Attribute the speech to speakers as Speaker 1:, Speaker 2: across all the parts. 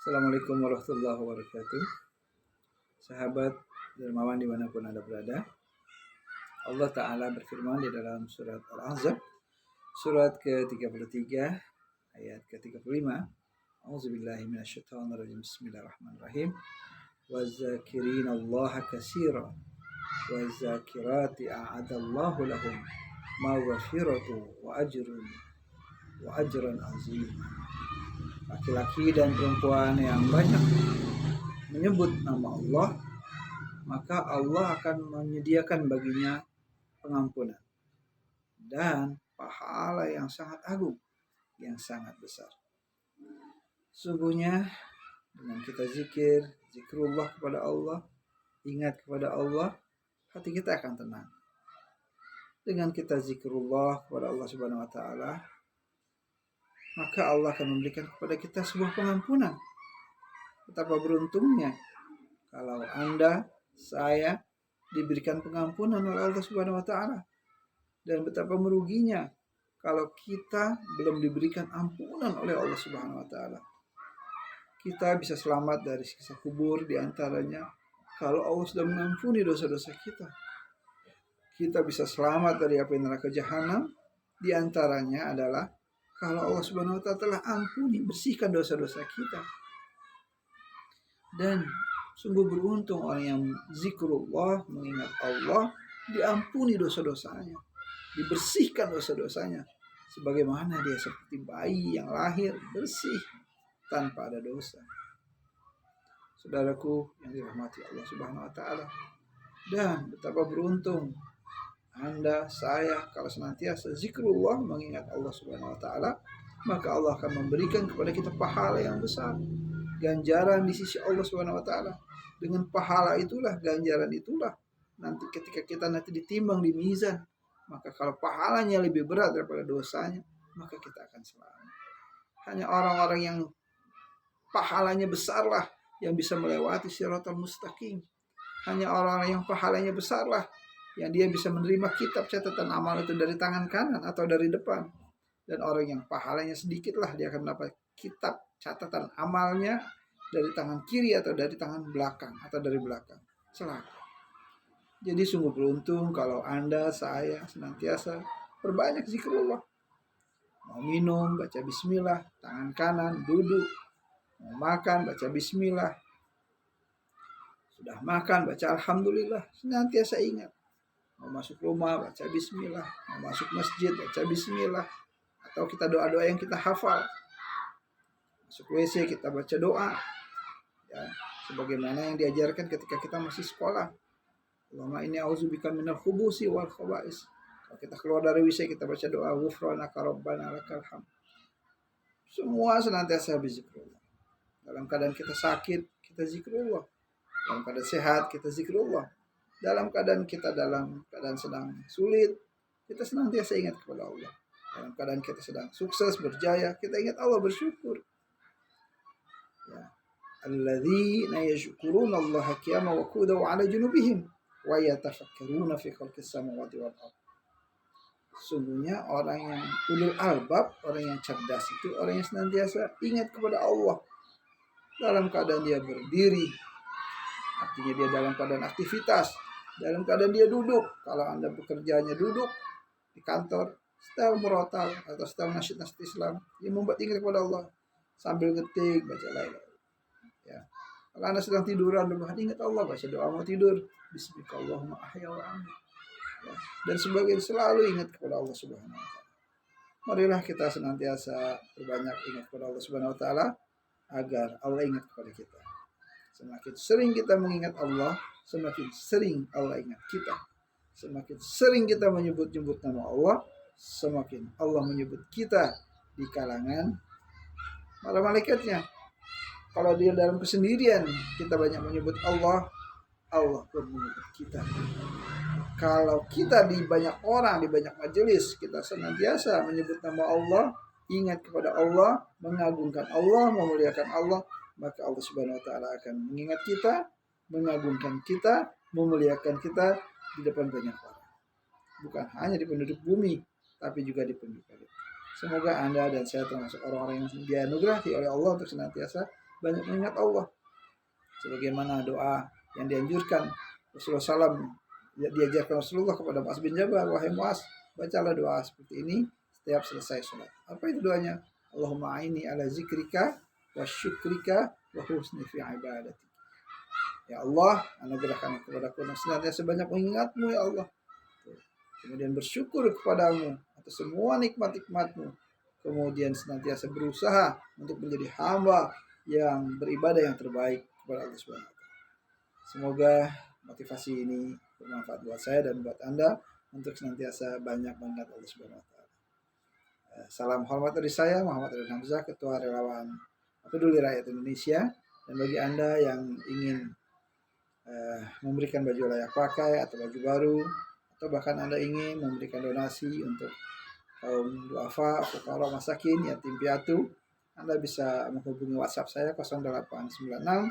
Speaker 1: Assalamualaikum warahmatullahi wabarakatuh. Sahabat dermawan dimanapun Anda berada, Allah Ta'ala berfirman di dalam surat Al-Ahzab, surat ke-33, ayat ke-35. A'udzubillahi minasyaitonirrajim. Bismillahirrahmanirrahim. Wazakirina Allah katsira wazakirati a'adallahu lahum maghfiratu wa ajran azim. Laki-laki dan perempuan yang banyak menyebut nama Allah, maka Allah akan menyediakan baginya pengampunan dan pahala yang sangat agung, yang sangat besar. Sungguhnya dengan kita zikrullah kepada Allah, ingat kepada Allah, hati kita akan tenang. Dengan kita zikrullah kepada Allah Subhanahu wa taala, maka Allah akan memberikan kepada kita sebuah pengampunan. Betapa beruntungnya kalau Anda, saya diberikan pengampunan oleh Allah Subhanahu wa taala. Dan betapa meruginya kalau kita belum diberikan ampunan oleh Allah Subhanahu wa taala. Kita bisa selamat dari siksa kubur di antaranya kalau Allah sudah mengampuni dosa-dosa kita. Kita bisa selamat dari api neraka jahanam di antaranya adalah kalau Allah Subhanahu wa taala telah ampuni, bersihkan dosa-dosa kita. Dan sungguh beruntung orang yang zikrullah, mengingat Allah, diampuni dosa-dosanya, dibersihkan dosa-dosanya, sebagaimana dia seperti bayi yang lahir bersih tanpa ada dosa. Saudaraku yang dirahmati Allah Subhanahu wa taala, dan betapa beruntung Anda, saya, kalau senantiasa zikrullah, mengingat Allah Subhanahu wa taala, maka Allah akan memberikan kepada kita pahala yang besar, ganjaran di sisi Allah Subhanahu wa taala. Dengan pahala itulah, ganjaran itulah, nanti ketika kita nanti ditimbang di mizan, maka kalau pahalanya lebih berat daripada dosanya, maka kita akan selamat. Hanya orang-orang yang pahalanya besarlah yang bisa melewati Shiratal Mustaqim. Hanya orang-orang yang pahalanya besarlah yang dia bisa menerima kitab catatan amal itu dari tangan kanan atau dari depan. Dan orang yang pahalanya sedikitlah dia akan mendapat kitab catatan amalnya dari tangan kiri atau dari tangan belakang atau dari belakang. Celaka. Jadi sungguh beruntung kalau Anda, saya senantiasa perbanyak zikrullah. Mau minum, baca bismillah, tangan kanan, duduk. Mau makan, baca bismillah. Sudah makan, baca alhamdulillah. Senantiasa ingat. Mau masuk rumah, baca bismillah. Mau masuk masjid, baca bismillah. Atau kita doa-doa yang kita hafal. Masuk WC, kita baca doa. Ya, sebagaimana yang diajarkan ketika kita masih sekolah. Allahumma inni a'udzubika minal khubusi wal khaba'is. Kalau kita keluar dari WC, kita baca doa ghufranaka rabbana lakal hamd. Semua senantiasa berzikrullah. Dalam keadaan kita sakit, kita zikrullah. Dalam keadaan sehat, kita zikrullah. Dalam keadaan kita dalam keadaan sedang sulit, kita senantiasa ingat kepada Allah. Dalam keadaan kita sedang sukses, berjaya, kita ingat Allah, bersyukur. Ya. Alladzina yashkuruna Allaha qiyaman wa qu'udan wa 'ala junubihim wa yatafakkaruna fi khalqis samawati wal ardh. Sungguhnya orang yang ulul albab, orang yang cerdas itu orang yang senantiasa ingat kepada Allah dalam keadaan dia berdiri, artinya dia dalam keadaan aktivitas, dalam keadaan dia duduk. Kalau Anda bekerjanya duduk di kantor, setel murotal atau setel nasyid-nasyid Islam yang membuat ingat kepada Allah sambil ngetik, baca la ilaha. Ya. Kalau Anda sedang tiduran, ingat Allah, baca doa mau tidur, bismillahirrahmanirrahim, ahya wa amit. Ya. Dan sebagainya, selalu ingat kepada Allah Subhanahu wa taala. Marilah kita senantiasa berbanyak ingat kepada Allah Subhanahu wa taala agar Allah ingat kepada kita. Semakin sering kita mengingat Allah, semakin sering Allah ingat kita. Semakin sering kita menyebut-nyebut nama Allah, semakin Allah menyebut kita di kalangan para malaikatnya. Kalau dia dalam kesendirian, kita banyak menyebut Allah, Allah pun menyebut kita. Kalau kita di banyak orang, di banyak majelis, kita senantiasa menyebut nama Allah, ingat kepada Allah, mengagungkan Allah, memuliakan Allah, maka Allah Subhanahu wa taala akan mengingat kita, mengagungkan kita, memuliakan kita di depan banyak orang. Bukan hanya di penduduk bumi, tapi juga di penduduk langit. Semoga Anda dan saya termasuk orang-orang yang dianugerahi oleh Allah untuk senantiasa banyak mengingat Allah. Sebagaimana doa yang dianjurkan Rasulullah SAW, diajarkan Rasulullah kepada Mu'adz bin Jabal, wahai Mu'adz, bacalah doa seperti ini setiap selesai sholat. Apa itu doanya? Allahumma aini ala zikrika wa syukrika wa husni fi ibadati. Ya Allah, anugerahkan kepadaku senantiasa sebanyak mengingatmu ya Allah. Kemudian bersyukur kepadamu atas semua nikmat-nikmatmu. Kemudian senantiasa berusaha untuk menjadi hamba yang beribadah yang terbaik kepada Allah Subhanahu wa taala. Semoga motivasi ini bermanfaat buat saya dan buat Anda untuk senantiasa banyak mengingat Allah Subhanahu wa taala. Salam hormat dari saya Muhammad Ridwan Hamzah, Ketua Relawan Peduli Rakyat Indonesia. Dan bagi Anda yang ingin memberikan baju layak pakai atau baju baru, atau bahkan Anda ingin memberikan donasi untuk kaum duafa, fuqara, masakin, yatim piatu, Anda bisa menghubungi WhatsApp saya 0896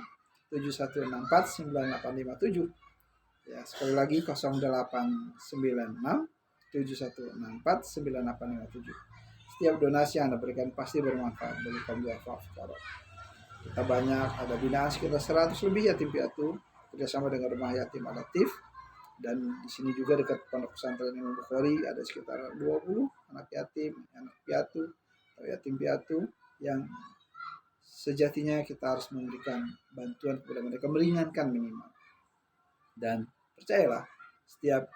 Speaker 1: 7164 9857. Ya, sekali lagi 0896 7164 9857. Setiap donasi yang Anda berikan pasti bermanfaat bagi kaum duafa, fuqara. Kita banyak, ada binaan sekitar 100 lebih yatim piatu kerjasama dengan rumah yatim adoptif. Dan di sini juga dekat Pondok Pesantren Imam Bukhari ada sekitar 20 anak yatim, anak piatu atau yatim piatu yang sejatinya kita harus memberikan bantuan kepada mereka, meringankan minimal. Dan percayalah, setiap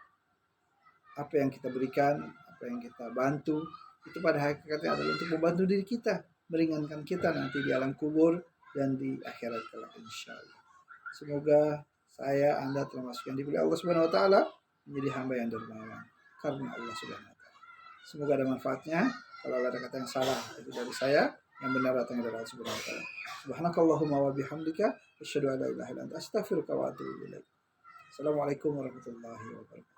Speaker 1: apa yang kita berikan, apa yang kita bantu, itu pada hakikatnya adalah untuk membantu diri kita, meringankan kita nanti di alam kubur dan di akhirat kelak insyaallah. Semoga saya, Anda termasuk yang dipilih Allah Subhanahu wa taala menjadi hamba yang dermawan karena Allah Subhanahu wa taala. Semoga ada manfaatnya. Kalau ada kata yang salah itu dari saya, yang benar datangnya dari Allah Subhanahu wa taala. Subhanakallahumma wa bihamdika asyhadu an la ilaha illa anta astaghfiruka wa atubu ilaik. Assalamualaikum warahmatullahi wabarakatuh.